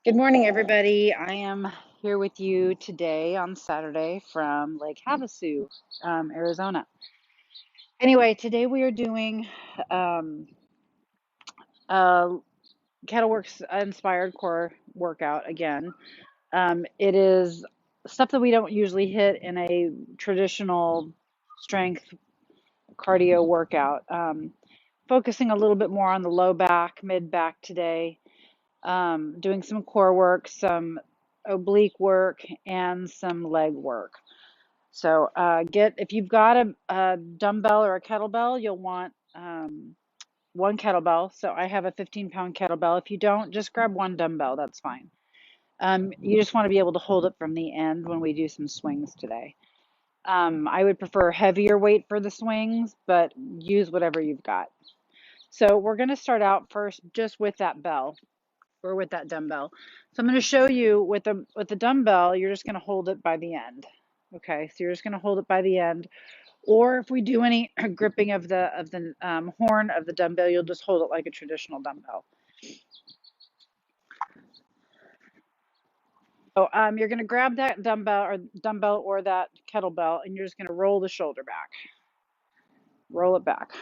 Good morning, everybody. I am here with you today on Saturday from Lake Havasu, Arizona. Anyway, today we are doing um, a Kettleworks inspired core workout again. It is stuff that we don't usually hit in a traditional strength cardio workout. Focusing a little bit more on the low back, mid back today. Doing some core work, some oblique work, and some leg work. So if you've got a dumbbell or a kettlebell, you'll want one kettlebell. So I have a 15-pound kettlebell. If you don't, just grab one dumbbell. That's fine. You just want to be able to hold it from the end when we do some swings today. I would prefer heavier weight for the swings, but use whatever you've got. So we're going to start out first just with that bell or with that dumbbell. So I'm going to show you with the dumbbell, you're just going to hold it by the end. Okay, so you're just going to hold it by the end. Or if we do any gripping of the horn of the dumbbell, you'll just hold it like a traditional dumbbell. So you're going to grab that dumbbell or that kettlebell, and you're just going to roll the shoulder back. Roll it back.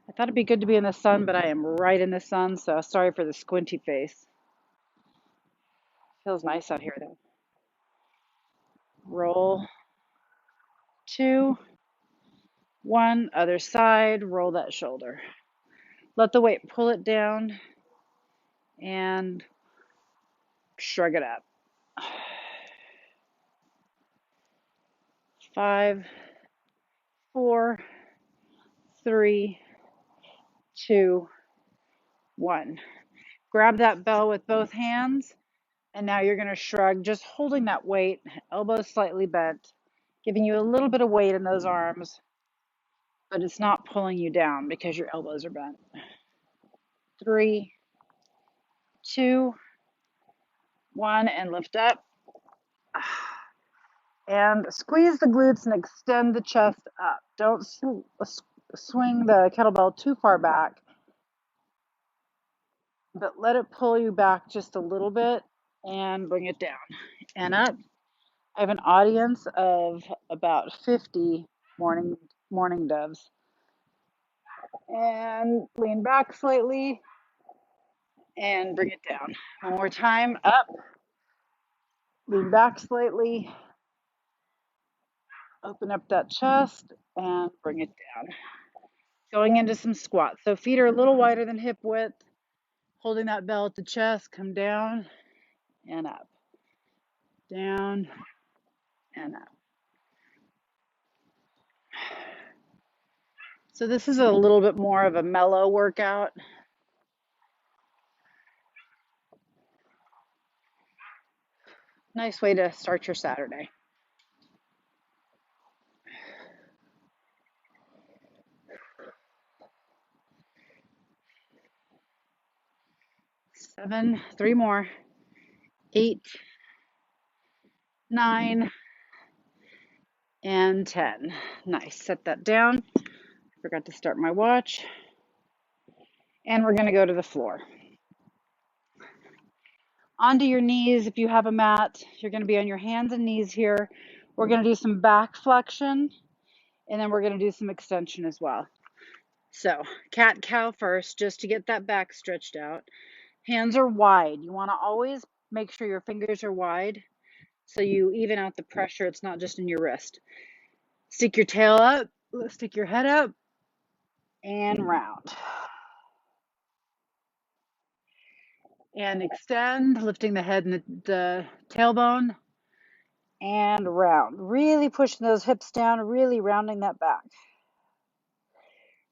I thought it'd be good to be in the sun, but I am right in the sun, so sorry for the squinty face. Feels nice out here though. Roll, two, one, other side, roll that shoulder. Let the weight pull it down and shrug it up. 5, 4, 3, 2, 1. Grab that bell with both hands, and now you're going to shrug, just holding that weight, elbows slightly bent, giving you a little bit of weight in those arms, but it's not pulling you down because your elbows are bent. 3, 2, 1, and lift up. And squeeze the glutes and extend the chest up. Don't swing the kettlebell too far back, but let it pull you back just a little bit and bring it down and up. I have an audience of about 50 morning doves. And lean back slightly and bring it down. One more time, up, lean back slightly, open up that chest and bring it down. Going into some squats. So feet are a little wider than hip width. Holding that bell at the chest, come down and up. Down and up. So this is a little bit more of a mellow workout. Nice way to start your Saturday. Seven, three more. 8, 9, and 10. Nice. Set that down. Forgot to start my watch. And we're going to go to the floor. Onto your knees if you have a mat. You're going to be on your hands and knees here. We're going to do some back flexion, and then we're going to do some extension as well. So cat-cow first, just to get that back stretched out. Hands are wide. You want to always make sure your fingers are wide so you even out the pressure. It's not just in your wrist. Stick your tail up, stick your head up, and round. And extend, lifting the head and the tailbone, and round. Really pushing those hips down, really rounding that back.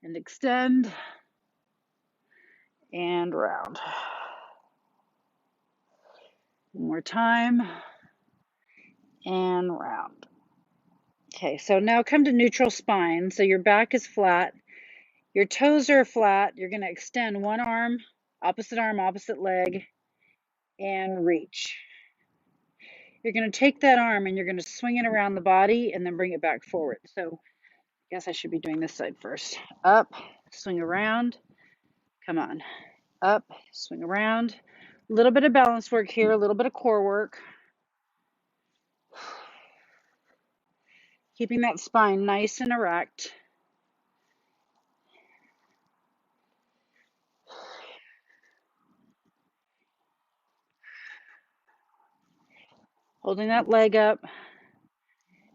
And extend, and round. One more time, and round. Okay, so now come to neutral spine. So your back is flat, your toes are flat. You're going to extend one arm, opposite leg, and reach. You're going to take that arm and you're going to swing it around the body and then bring it back forward. So I guess I should be doing this side first. Up, swing around, come on. Up, swing around. A little bit of balance work here, a little bit of core work. Keeping that spine nice and erect. Holding that leg up,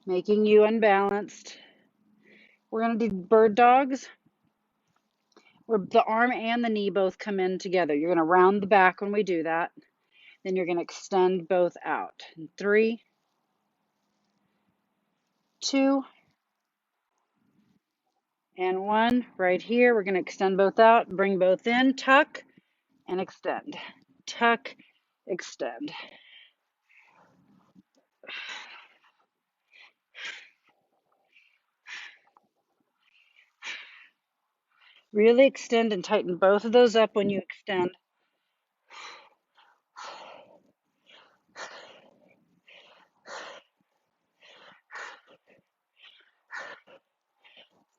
making you unbalanced. We're going to do bird dogs, where the arm and the knee both come in together. You're going to round the back when we do that. Then you're going to extend both out. 3, 2, and 1. Right here, we're going to extend both out, bring both in, tuck, and extend. Tuck, extend. Really extend and tighten both of those up when you extend.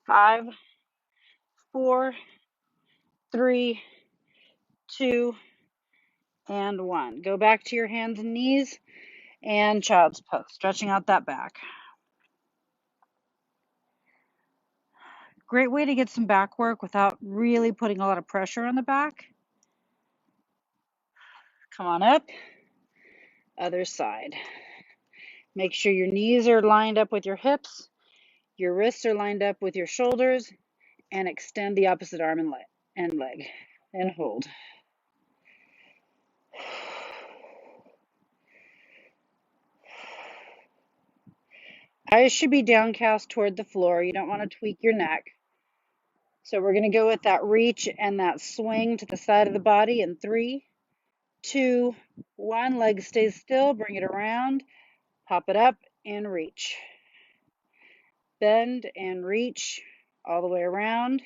5, 4, 3, 2, and 1. Go back to your hands and knees and child's pose, stretching out that back. Great way to get some back work without really putting a lot of pressure on the back. Come on up. Other side. Make sure your knees are lined up with your hips, your wrists are lined up with your shoulders, and extend the opposite arm and leg, and hold. Eyes should be downcast toward the floor. You don't want to tweak your neck. So we're going to go with that reach and that swing to the side of the body in 3, 2, 1. Leg stays still. Bring it around. Pop it up and reach. Bend and reach all the way around.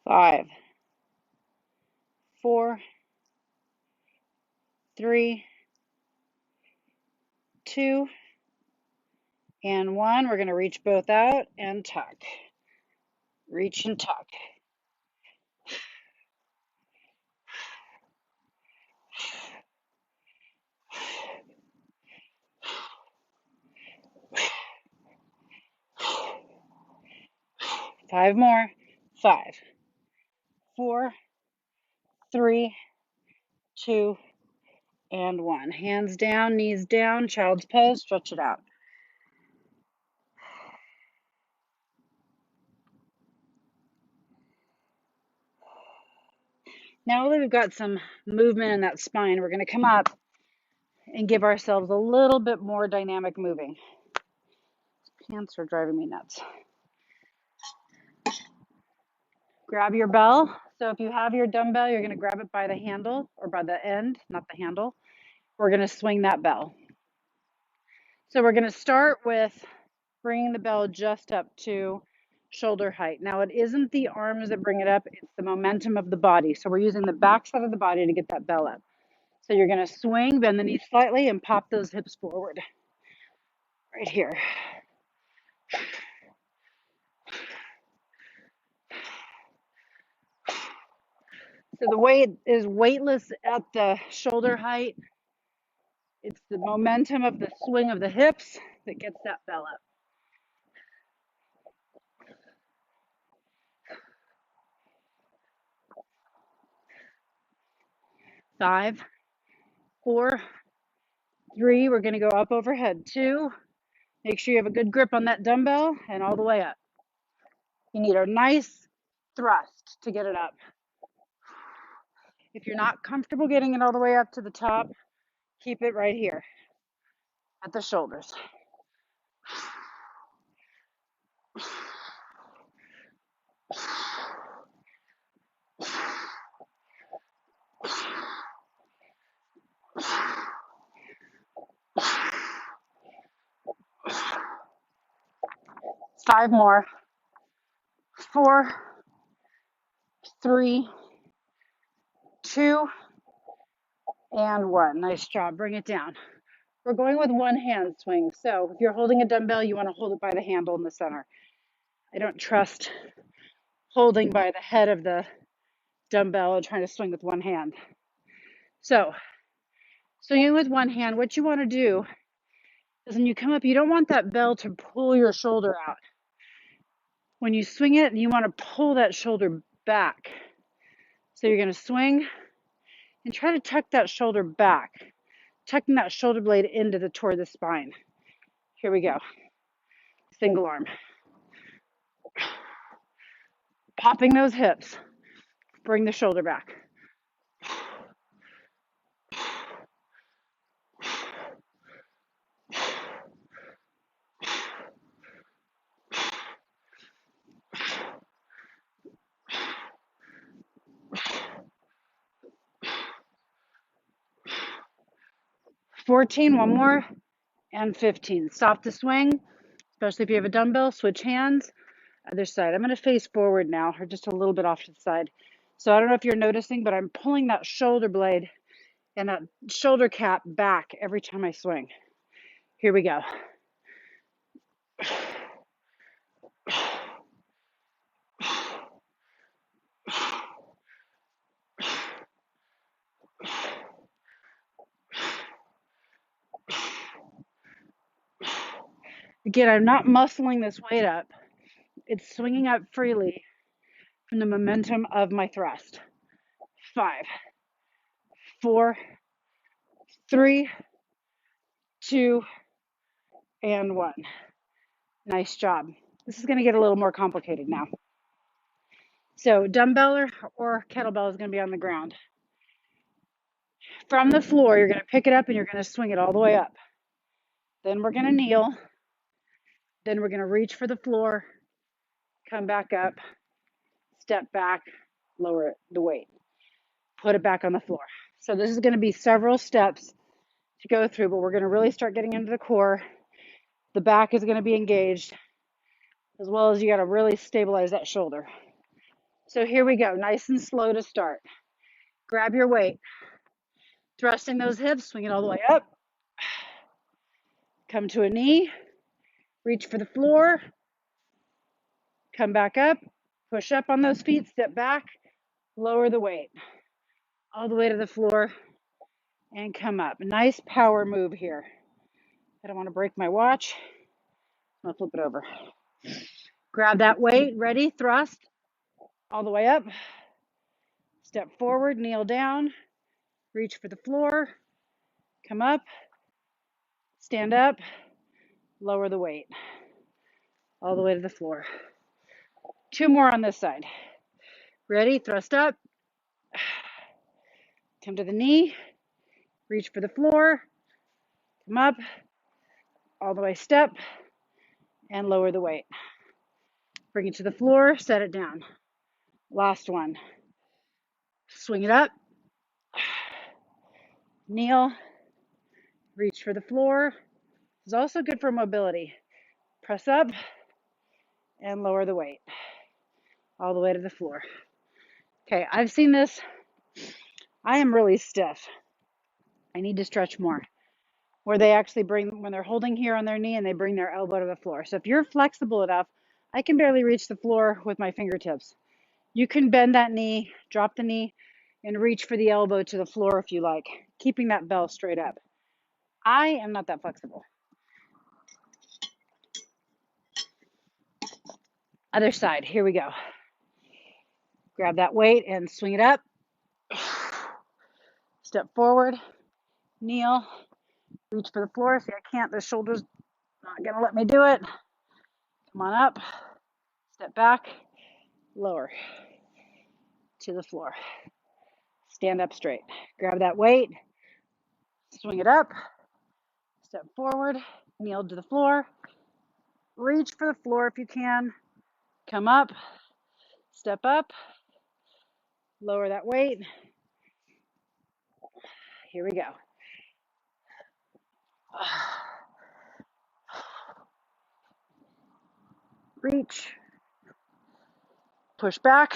5, 4, 3, 2, and 1. We're going to reach both out and tuck. Reach and tuck. 5 more. 5, 4, 3, 2, and 1. Hands down, knees down, child's pose, stretch it out. Now that we've got some movement in that spine, we're going to come up and give ourselves a little bit more dynamic moving. Pants are driving me nuts. Grab your bell. So if you have your dumbbell, you're going to grab it by the handle or by the end, not the handle. We're going to swing that bell. So we're going to start with bringing the bell just up to shoulder height. Now it isn't the arms that bring it up, it's the momentum of the body. So we're using the back side of the body to get that bell up. So you're going to swing, bend the knees slightly, and pop those hips forward. Right here. So the weight is weightless at the shoulder height. It's the momentum of the swing of the hips that gets that bell up. 5, 4, 3. We're going to go up overhead. 2. Make sure you have a good grip on that dumbbell and all the way up. You need a nice thrust to get it up. If you're not comfortable getting it all the way up to the top, keep it right here at the shoulders. 5 more. 4, 3, 2, and 1. Nice job. Bring it down. We're going with one hand swing. So if you're holding a dumbbell, you want to hold it by the handle in the center. I don't trust holding by the head of the dumbbell and trying to swing with one hand. So swinging with one hand, what you want to do is when you come up, you don't want that bell to pull your shoulder out. When you swing it, you want to pull that shoulder back. So you're going to swing and try to tuck that shoulder back, tucking that shoulder blade into toward the spine. Here we go. Single arm. Popping those hips. Bring the shoulder back. 14, one more, and 15. Stop the swing, especially if you have a dumbbell. Switch hands. Other side. I'm going to face forward now, or just a little bit off to the side. So I don't know if you're noticing, but I'm pulling that shoulder blade and that shoulder cap back every time I swing. Here we go. Again, I'm not muscling this weight up. It's swinging up freely from the momentum of my thrust. 5, 4, 3, 2, and 1. Nice job. This is going to get a little more complicated now. So dumbbell or kettlebell is going to be on the ground. From the floor, you're going to pick it up and you're going to swing it all the way up. Then we're going to kneel. Then we're going to reach for the floor, come back up, step back, lower the weight, put it back on the floor. So this is going to be several steps to go through, but we're going to really start getting into the core. The back is going to be engaged, as well as you got to really stabilize that shoulder. So here we go, nice and slow to start. Grab your weight, thrusting those hips, swing it all the way up. Come to a knee, reach for the floor, come back up, push up on those feet, step back, lower the weight, all the way to the floor, and come up. Nice power move here. I don't want to break my watch. I'll flip it over. Grab that weight, ready, thrust, all the way up. Step forward, kneel down, reach for the floor, come up, stand up, lower the weight, all the way to the floor. 2 more on this side. Ready, thrust up, come to the knee, reach for the floor, come up, all the way step, and lower the weight. Bring it to the floor, set it down. Last one. Swing it up, kneel, reach for the floor. This is also good for mobility. Press up and lower the weight all the way to the floor. Okay, I've seen this. I am really stiff. I need to stretch more. Where they actually bring, when they're holding here on their knee and they bring their elbow to the floor. So if you're flexible enough, I can barely reach the floor with my fingertips. You can bend that knee, drop the knee, and reach for the elbow to the floor if you like, keeping that bell straight up. I am not that flexible. Other side, here we go. Grab that weight and swing it up. Step forward, kneel, reach for the floor. See, I can't, the shoulder's not gonna let me do it. Come on up, step back, lower to the floor. Stand up straight. Grab that weight, swing it up, step forward, kneel to the floor, reach for the floor if you can, come up, step up, lower that weight. Here we go. Reach, push back,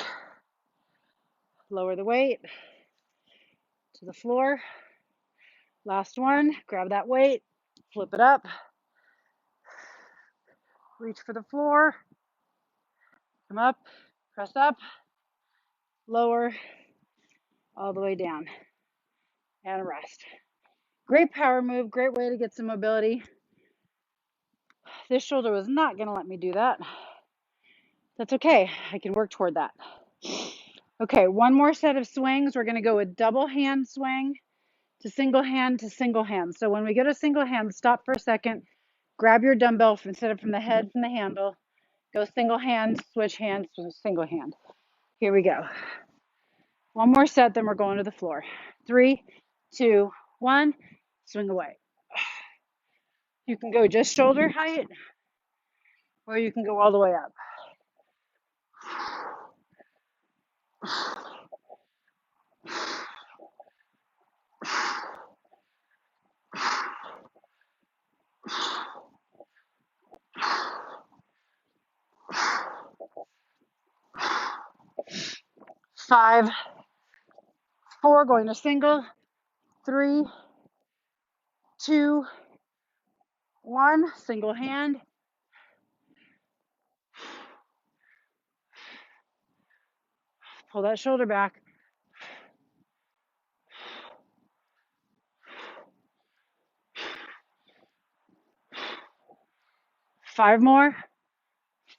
lower the weight to the floor. Last one, grab that weight, flip it up, reach for the floor, come up, press up, lower, all the way down, and rest. Great power move, great way to get some mobility. This shoulder was not going to let me do that. That's okay, I can work toward that. Okay, one more set of swings. We're going to go with double hand swing to single hand to single hand. So when we go to single hand, stop for a second, grab your dumbbell instead of from the head, from the handle. Go single hand, switch hands to single hand. Here we go. One more set, then we're going to the floor. 3, 2, 1, swing away. You can go just shoulder height, or you can go all the way up. 5, 4, going to single. 3, 2, 1, single hand. Pull that shoulder back. 5 more.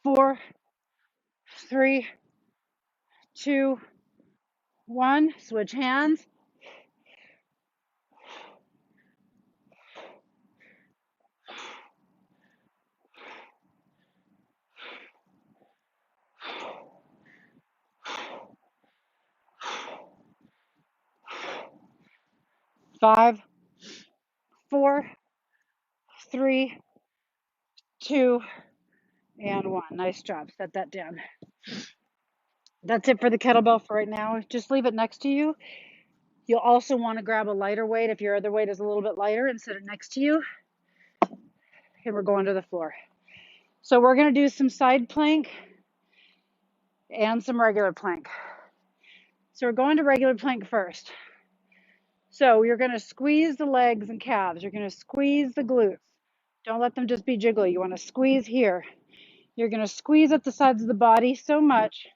4, 3, 2, 1. Switch hands. 5, 4, 3, 2, and 1. Nice job. Set that down. That's it for the kettlebell for right now. Just leave it next to you. You'll also want to grab a lighter weight if your other weight is a little bit lighter and set it next to you. And we're going to the floor. So we're going to do some side plank and some regular plank. So we're going to regular plank first. So you're going to squeeze the legs and calves. You're going to squeeze the glutes. Don't let them just be jiggly. You want to squeeze here. You're going to squeeze up the sides of the body so much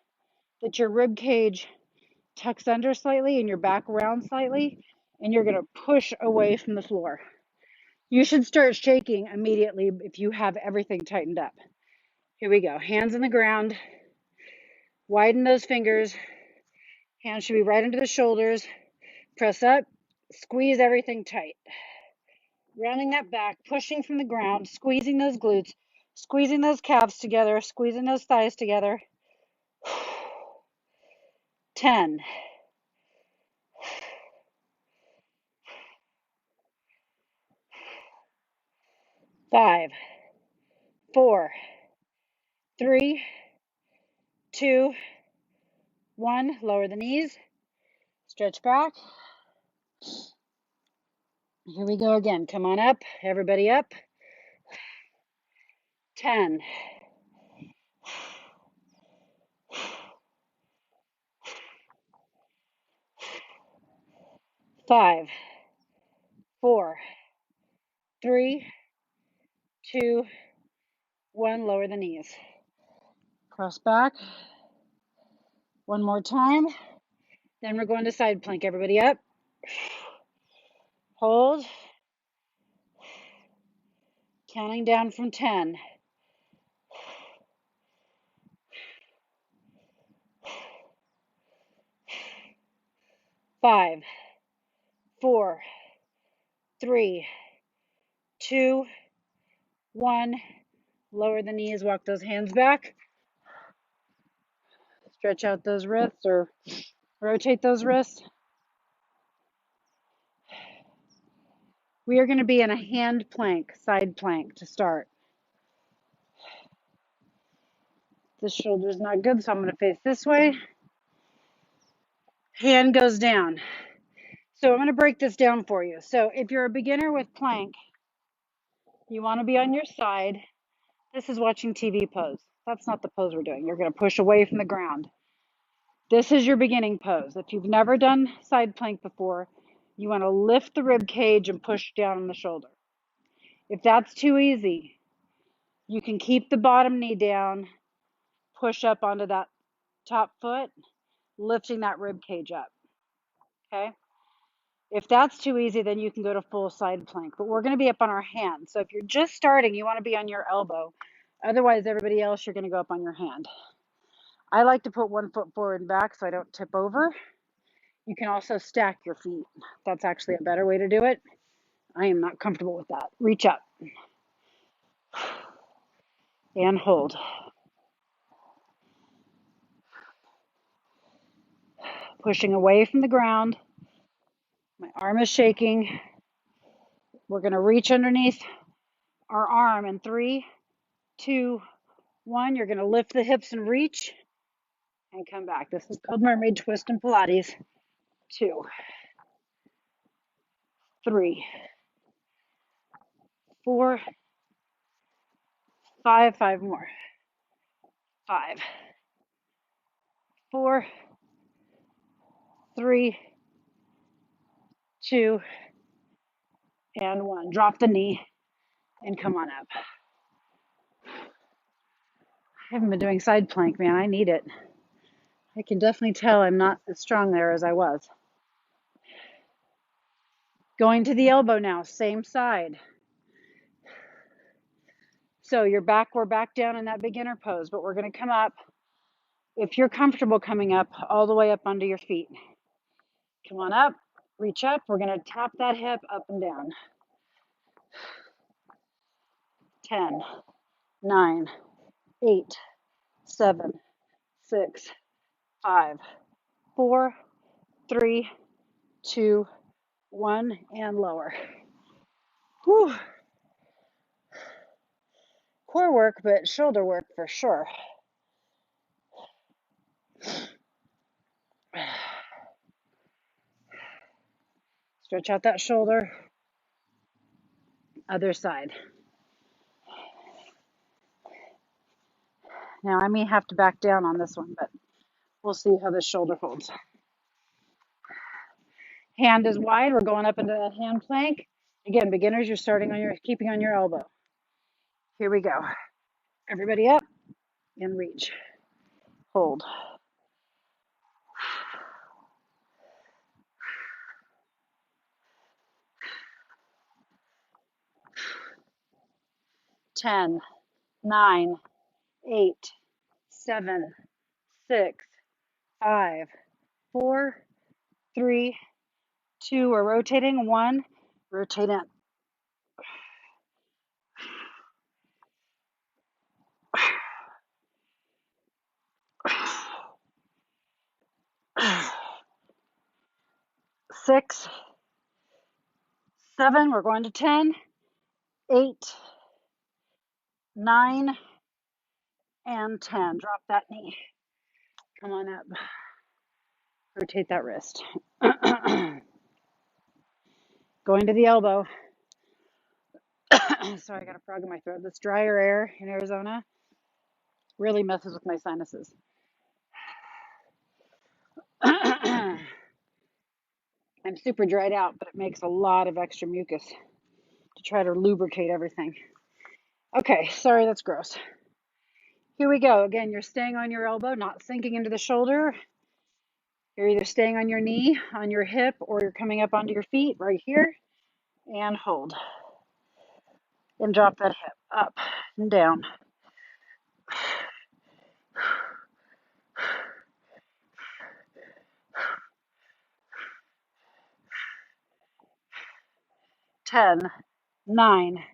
that your rib cage tucks under slightly and your back round slightly, and you're going to push away from the floor. You should start shaking immediately if you have everything tightened up. Here we go. Hands on the ground. Widen those fingers. Hands should be right under the shoulders. Press up. Squeeze everything tight. Rounding that back, pushing from the ground, squeezing those glutes, squeezing those calves together, squeezing those thighs together. 10. 5, 4, 3, 2, 1. Lower the knees. Stretch back. Here we go again. Come on up. Everybody up. 10. 5, 4, 3, 2, 1. Lower the knees. Cross back. One more time. Then we're going to side plank. Everybody up. Hold. Counting down from 10. 5, 4, 3, 2, 1. Lower the knees. Walk those hands back. Stretch out those wrists or rotate those wrists. We are going to be in a hand plank, side plank to start. This shoulder is not good, so I'm going to face this way. Hand goes down. So I'm going to break this down for you. So if you're a beginner with plank, you want to be on your side. This is watching TV pose. That's not the pose we're doing. You're going to push away from the ground. This is your beginning pose. If you've never done side plank before, you want to lift the rib cage and push down on the shoulder. If that's too easy, you can keep the bottom knee down, push up onto that top foot, lifting that rib cage up. Okay? If that's too easy, then you can go to full side plank. But we're going to be up on our hands. So if you're just starting, you want to be on your elbow. Otherwise, everybody else, you're going to go up on your hand. I like to put one foot forward and back so I don't tip over. You can also stack your feet. That's actually a better way to do it. I am not comfortable with that. Reach up and hold. Pushing away from the ground. My arm is shaking. We're going to reach underneath our arm in 3, 2, 1. You're going to lift the hips and reach and come back. This is called Mermaid twist in Pilates. 2, 3, 4, 5. 5 more. 5, 4, 3, 2, and 1. Drop the knee and come on up. I haven't been doing side plank, man. I need it. I can definitely tell I'm not as strong there as I was. Going to the elbow now, same side. So we're back down in that beginner pose, but we're going to come up. If you're comfortable coming up, all the way up under your feet. Come on up, reach up. We're going to tap that hip up and down. 10, 9, 8, 7, 6, 5, 4, 3, 2, 1, and lower. Whew. Core work, but shoulder work for sure. Stretch out that shoulder. Other side. Now I may have to back down on this one, but we'll see how this shoulder holds. Hand is wide. We're going up into that hand plank. Again, beginners, you're keeping on your elbow. Here we go. Everybody up and reach. Hold. 10, 9, 8, 7, 6, 5, 4, 3, 2. We're rotating. 1. Rotate in. 6, 7. We're going to 10, 8, 9, and 10. Drop that knee. Come on up. Rotate that wrist. Going to the elbow. Sorry, I got a frog in my throat. This drier air in Arizona really messes with my sinuses. I'm super dried out, but it makes a lot of extra mucus to try to lubricate everything. Okay, sorry, that's gross. Here we go. Again, you're staying on your elbow, not sinking into the shoulder. You're either staying on your knee, on your hip, or you're coming up onto your feet right here. And hold. And drop that hip up and down. 10, 9,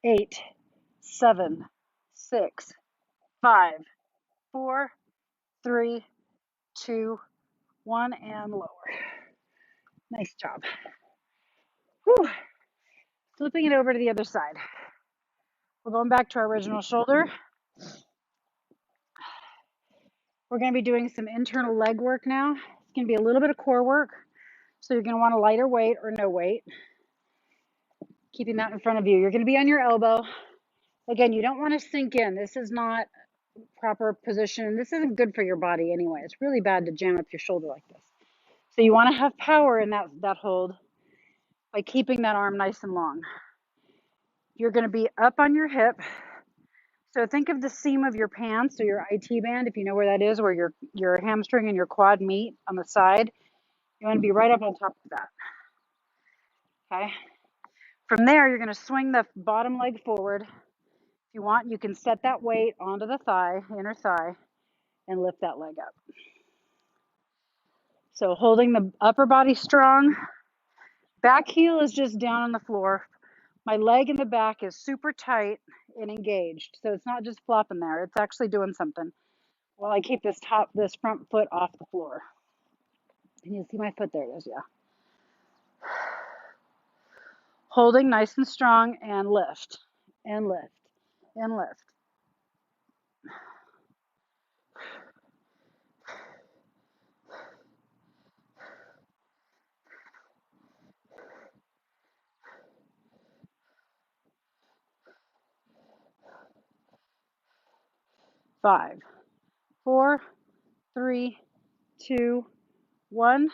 8, 7, 6, 5, 4, 3, 2, 1, and lower. Nice job. Whew. Flipping it over to the other side. We're going back to our original shoulder. We're going to be doing some internal leg work now. It's going to be a little bit of core work. So you're going to want a lighter weight or no weight. Keeping that in front of you. You're going to be on your elbow. Again, you don't want to sink in. This is not proper position. This isn't good for your body anyway. It's really bad to jam up your shoulder like this. So you want to have power in that hold by keeping that arm nice and long. You're going to be up on your hip. So think of the seam of your pants or your IT band, if you know where that is, where your hamstring and your quad meet on the side. You want to be right up on top of that. Okay. From there, you're going to swing the bottom leg forward. If you want, you can set that weight onto the thigh, inner thigh, and lift that leg up. So holding the upper body strong. Back heel is just down on the floor. My leg in the back is super tight and engaged. So it's not just flopping there. It's actually doing something. While I keep this front foot off the floor. Can you see my foot? There it is, yeah. Holding nice and strong and lift, and lift, and lift. 5, 4, 3, 2, 1.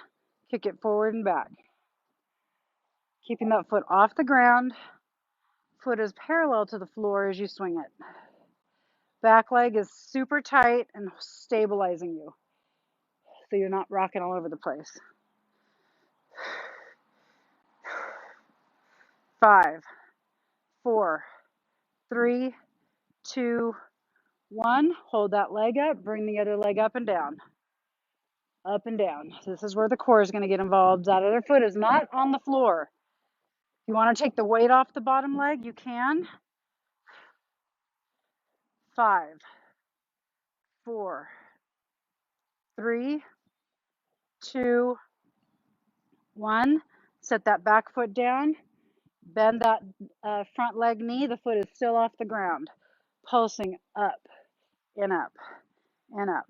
Kick it forward and back. Keeping that foot off the ground. Foot is parallel to the floor as you swing it. Back leg is super tight and stabilizing you, so you're not rocking all over the place. 5, 4, 3, 2, 1. Hold that leg up. Bring the other leg up and down. Up and down. This is where the core is going to get involved. That other foot is not on the floor. If you want to take the weight off the bottom leg, you can. 5, 4, 3, 2, 1. Set that back foot down. Bend that front leg knee. The foot is still off the ground. Pulsing up and up and up.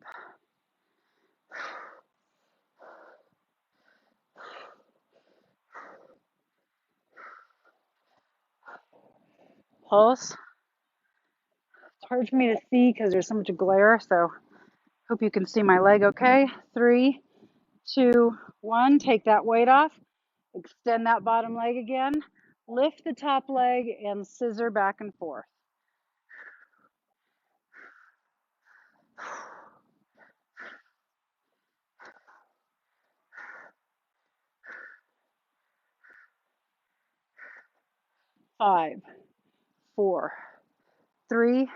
Pulse. It's hard for me to see because there's so much glare, so hope you can see my leg okay. 3, 2, 1. Take that weight off. Extend that bottom leg again. Lift the top leg and scissor back and forth. 5, 4, 3,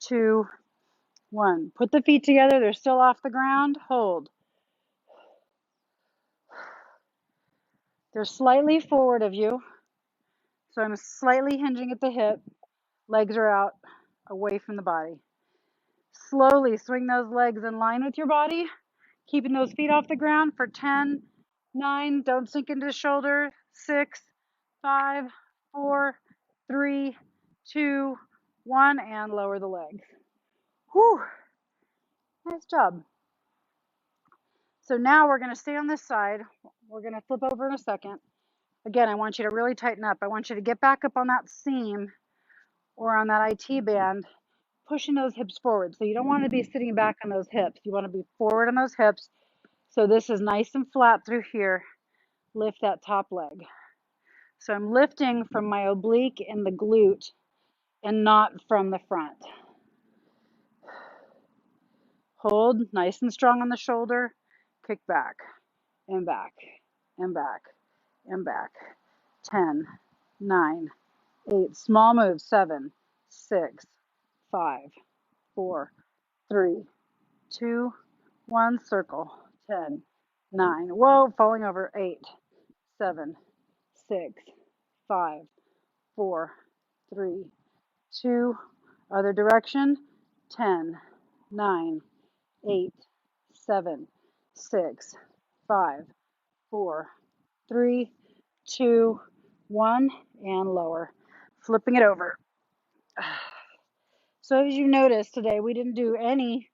2, 1. Put the feet together. They're still off the ground. Hold. They're slightly forward of you. So I'm slightly hinging at the hip. Legs are out away from the body. Slowly swing those legs in line with your body, keeping those feet off the ground for 10, 9, don't sink into the shoulder, 6, 5, 4, 3, 2, 1, and lower the legs. Whew, nice job. So now we're going to stay on this side. We're going to flip over in a second. Again, I want you to really tighten up. I want you to get back up on that seam or on that IT band, pushing those hips forward. So you don't want to be sitting back on those hips. You want to be forward on those hips. So this is nice and flat through here. Lift that top leg. So I'm lifting from my oblique and the glute and not from the front. Hold nice and strong on the shoulder. Kick back and back and back and back. 10, 9, 8. Small moves. 7, 6, 5, 4, 3, 2, 1. Circle. 10, 9. Whoa, falling over. 8, 7, 6, 5, 4, 3, 2. Other direction. 10, 9, 8, 7, 6, 5, 4, 3, 2, 1, and lower. Flipping it over. So as you noticed today, we didn't do any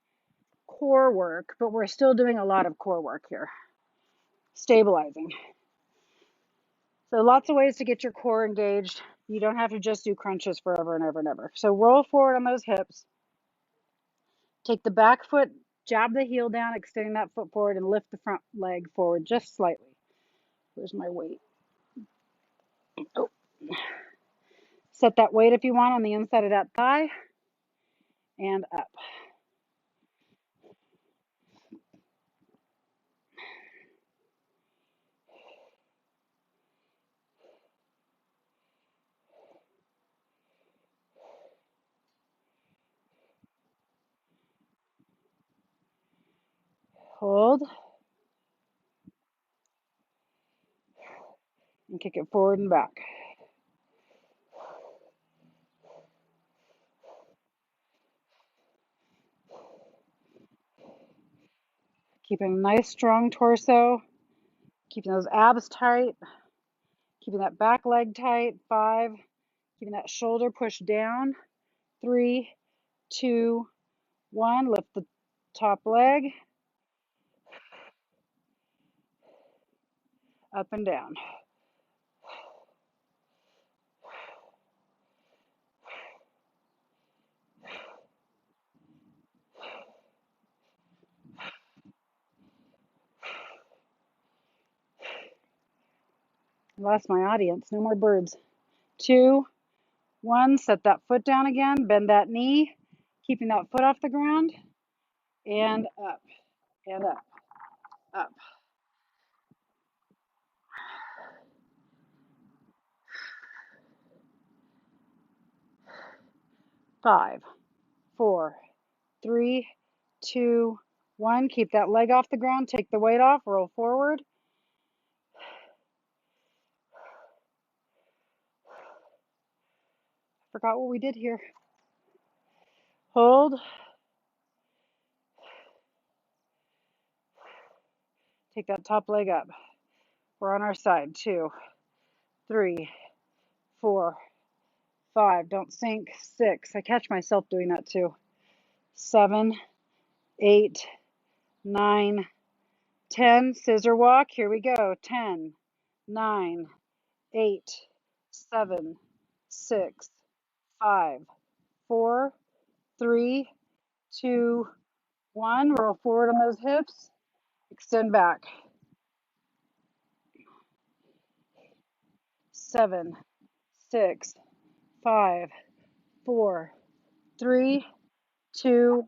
core work, but we're still doing a lot of core work here. Stabilizing. So lots of ways to get your core engaged. You don't have to just do crunches forever and ever and ever. So roll forward on those hips. Take the back foot, jab the heel down, extending that foot forward, and lift the front leg forward just slightly. Where's my weight? Oh. Set that weight if you want on the inside of that thigh and up. Hold and kick it forward and back. Keeping a nice strong torso, keeping those abs tight, keeping that back leg tight. 5, keeping that shoulder pushed down. 3, 2, 1. Lift the top leg, up and down. Lost my audience. No more birds. 2, 1. Set that foot down again. Bend that knee, keeping that foot off the ground, and up, and up, up. 5, 4, 3, 2, 1. Keep that leg off the ground. Take the weight off. Roll forward. Forgot what we did here. Hold. Take that top leg up. We're on our side. 2, 3, 4, 5. Don't sink. 6. I catch myself doing that too. 7, 8, 9, 10. Scissor walk. Here we go. 10, 9, 8, 7, 6, 5, 4, 3, 2, 1. Roll forward on those hips. Extend back. 7, 6, 5, 4, 3, 2,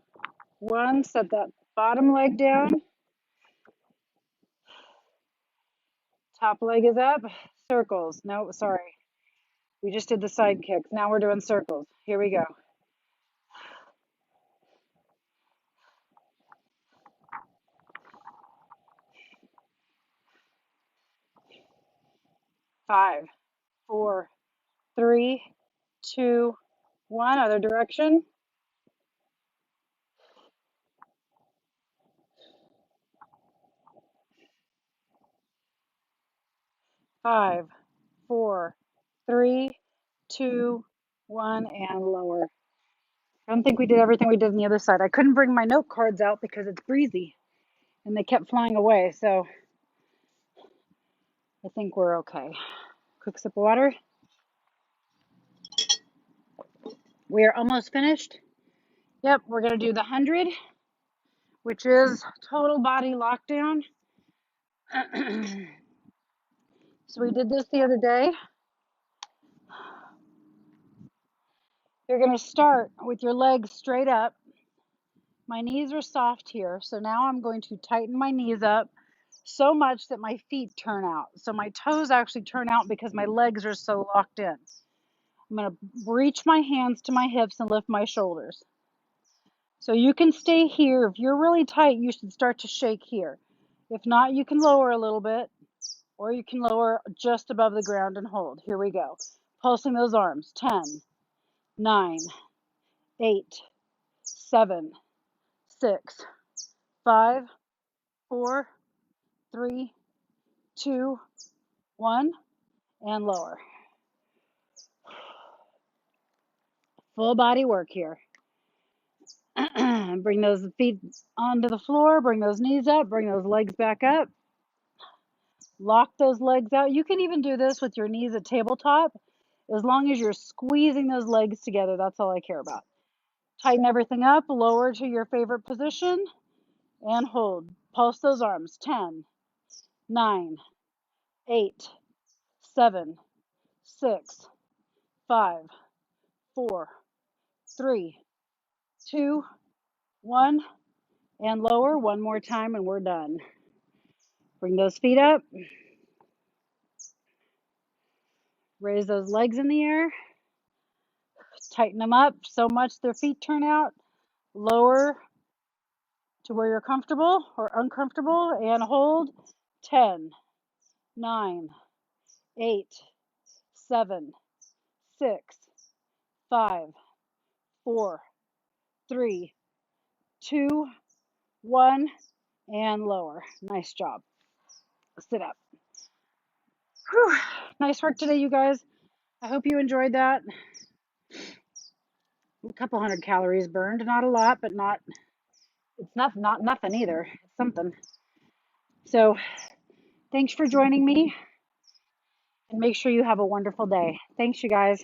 1. Set that bottom leg down. Top leg is up. Circles. No, sorry. We just did the side kicks. Now we're doing circles. Here we go. 5, 4, 3, 2, 1. Other direction. 5, 4, 3, 2, 1, and lower. I don't think we did everything we did on the other side. I couldn't bring my note cards out because it's breezy and they kept flying away. So I think we're okay. Quick sip of water. We are almost finished. Yep, we're going to do the 100, which is total body lockdown. So we did this the other day. You're going to start with your legs straight up. My knees are soft here. So now I'm going to tighten my knees up so much that my feet turn out. So my toes actually turn out because my legs are so locked in. I'm going to reach my hands to my hips and lift my shoulders. So you can stay here. If you're really tight, you should start to shake here. If not, you can lower a little bit, or you can lower just above the ground and hold. Here we go. Pulsing those arms. 10, 9, 8, 7, 6, 5, 4, 3, 2, 1, and lower. Full body work here. Bring those feet onto the floor, bring those knees up, bring those legs back up. Lock those legs out. You can even do this with your knees at tabletop. As long as you're squeezing those legs together, that's all I care about. Tighten everything up, lower to your favorite position, and hold. Pulse those arms. 10, 9, 8, 7, 6, 5, 4, 3, 2, 1, and lower. One more time and we're done. Bring those feet up. Raise those legs in the air. Tighten them up so much their feet turn out. Lower to where you're comfortable or uncomfortable and hold. 10, 9, 8, 7, 6, 5, 4, 3, 2, 1, and lower. Nice job. Sit up. Whew. Nice work today, you guys. I hope you enjoyed that. A couple hundred calories burned, not a lot, but it's not nothing either. It's something. So thanks for joining me, and make sure you have a wonderful day. Thanks, you guys.